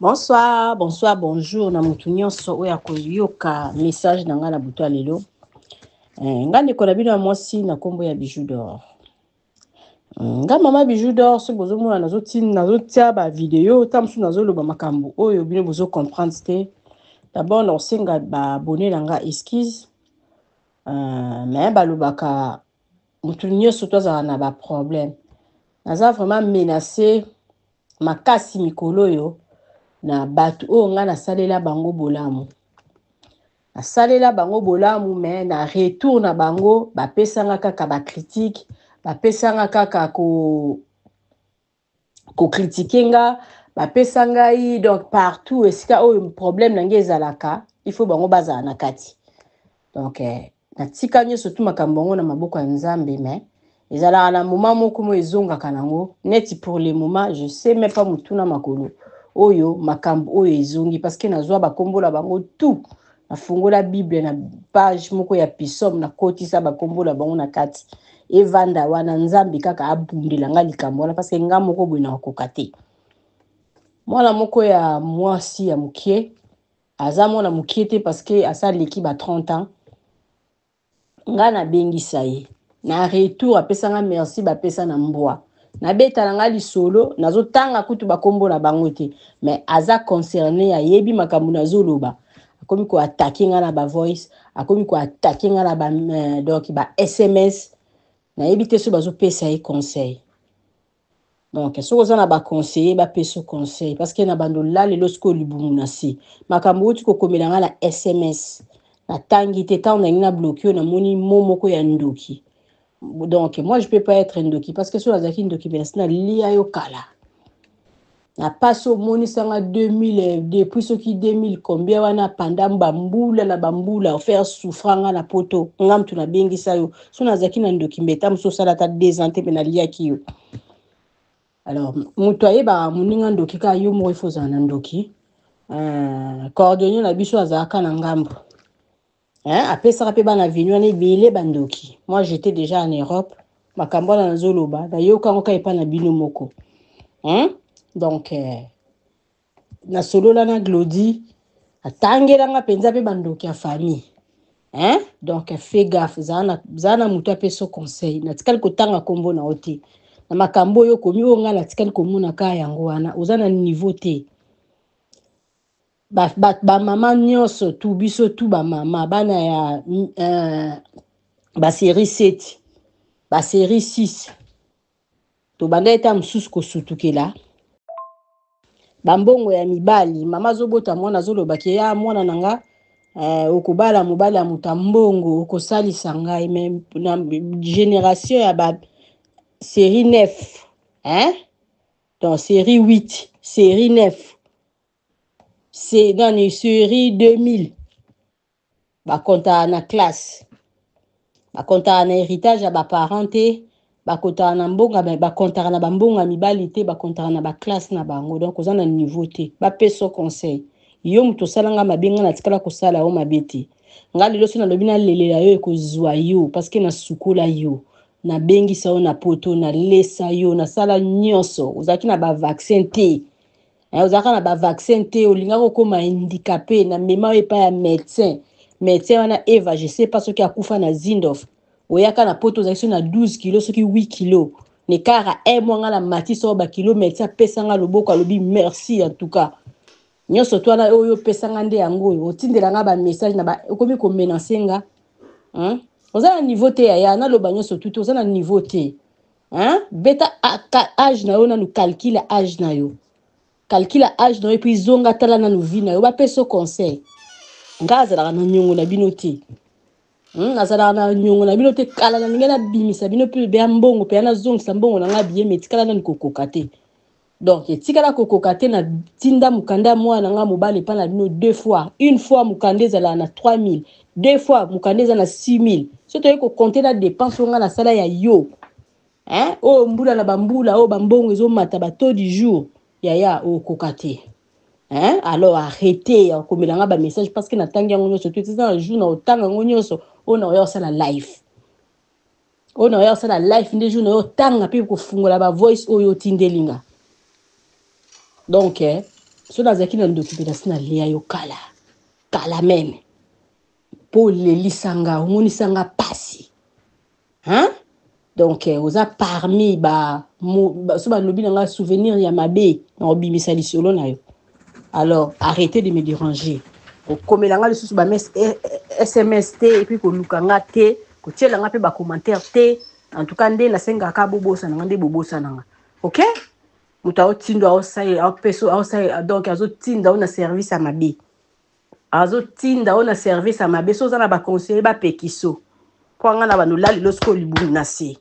Bonsoir, bonsoir, bonjour. Na mutu nyonso oya koyoka message na nga na buto lelo. Nga ndeko na bino mwasi na kombo ya Bijou d'Or. Nga mama Bijou d'Or so bozo mona nazotia ba video tamsu nazoloba makambo oyo bino bozo comprendre te. D'abord na osenga ba abonné na nga esquisse. Mais balobaka mutu nyonso tozala na ba problème. Naza vraiment menacé makasi mikolo yo. Na batu o nga na salela bango bolamu. Na salela bango bolamu mais na retour na bango ba pesanga kaka ba critique, ba pesanga kaka ko critiquer nga, ba pesanga yi donc partout esika o problème na nge ezalaka, il faut bango bazala na kati. Donc na tika nyo surtout makambo ngo na maboko ya Nzambe mais ezalaka na moment moko mo ezongaka nango neti pour le moment je sais même pas mutuna makolo. Oyo makambo oyo ezongi parce que nazwa bakombola bango tout na fungola bible na page moko ya pisom na kotisa bakombola bango na kati evanda wana Nzambe kaka abundela nga likambo wana parce que nga moko boye na kokate mwana moko ya mwasi ya mukie aza mwana mukie te parce que asa leki ba 30 ans nga na bengisa ye na retour apesanga merci ba pesa na mbwa na beta na nga lisolo nazotanga kutu bakombola bango te mais aza concerné ayebi makambo nazoloba akomi ko attaquer nga na ba voice akomi ko attaquer nga na ba donc ba SMS na yebi te so bazo pesa ye conseil donc so za na ba conseiller ba peso conseil parce que na bando la lelo sko libumu na si makambo uti ko komela nga na SMS na tangi te ta na ngina bloqué na moni momoko ya ndoki. Donc, moi, je ne peux pas être ndoki parce que sur la zaki ndoki, mais c'est lié au kala. Na passe au moni sanga 2000, depuis ce qui 2000, combien wana pendant bamboula na bamboula, faire souffranga na poto, ngam tu na bengi sayo. Sur la zaki ndoki, mais tam so salata désanté, mais na lié kiyo. Alors, mutoye ba muninga ndoki ka yo mo ifoza na ndoki. Coordonner na biso azaka na ngambo. Après ça rapé bana venu on est bilé bandoki. Moi j'étais déjà en Europe, makambo na zoloba, da yoka ngoka epa na bino moko. Donc na solo la na glodi atangela nga penza pe bandoki ya famille. Donc fais gaffe zana mutu apeso conseil. Na tikali kotanga kombo na oti. Na makambo yo komi o nga na tikali komona ka yango wana, ozana niveau te. Ba mama nyonso tout biso tout ba mama bana ya ba série 7 ba série 6 to banda eta msusu ko sutukela bambongo ya mibali mama zobota mwana zoloba ke ya mwana nanga okobala mobali ya mutambongo okosalisa ngai même na génération ya ba série 9 donc série 8 série 9 c'est dans les séries 2000 ba konta na classe ba konta na héritage ya ba parenté ba konta na mbonga ba konta na bambonga mibali te ba konta na ba classe na bango donc oza na niveau te ba peso conseil yo muto salanga mabenga na tikala ko sala o mabeti nga lelo so na lobi na lelela yo ekozwa yo parce que na sukola yo na bengisa o na poto na lesa yo na sala nyonso ozaki na ba vaccin te. Ozaka na ba vaccin te olinga ko koma handicapé na mema epa ya médecin wana Eva je sais pas ce qui a kufa na Zindof oyaka na poto ozaki na 12 kg soki 8 kg ne kara mwanga na matiso ba kilo médecin pesanga loboko alobi merci en tout cas nyonso to na oyo pesanga nde yango otindela nga ba message na ba okomi ko menacer nga oza na niveau te ya na loba nyonso tout oza na niveau te beta âge na yo na nous calcule âge na yo calcula âge na et puis zonga tala na novina yo ba peso conseil ngaza la na nyongo na bino te nazala na nyongo na bino te kala na ngena bimisa bino pe be mbongo pe na zongisa mbongo na nga biye metikala na kokoka te donc etikala kokoka te na tinda mukanda mwana nga mobali pa na bino deux fois une fois mukande zala na 3000 deux fois mukande za na 6000 soto yeko compter la dépense nga na sala ya yo o mbula na bambula o bambongo ezo mata ba taux du jour yaya o kokate alors arrêtez comme il ba message parce que na tangi ngo nyonso tout ça un jour na otanga ngo nyonso on a ça la live nde jour na otanga pe ko fungola ba voice oyo tindelinga donc so nazalaki na ndoki na sina lia yo kala même pour lelisanga omonisanga pasi hein donc oza parmi so balobi nanga souvenir ya mabe na obimisa lisolo na yo. Alors arrêtez de me déranger okomelanga lisusu ba SMS te et puis kolukanga te kotielanga pe ba commentaire te. En tout cas nde nasengaka bobosa nanga nde bobosa nanga ok muta otindo aosai donc azotinda ona service à mabe azotinda ona service à mabe so za na ba conseiller ba pekiso kwa nga na banolali losko libu na se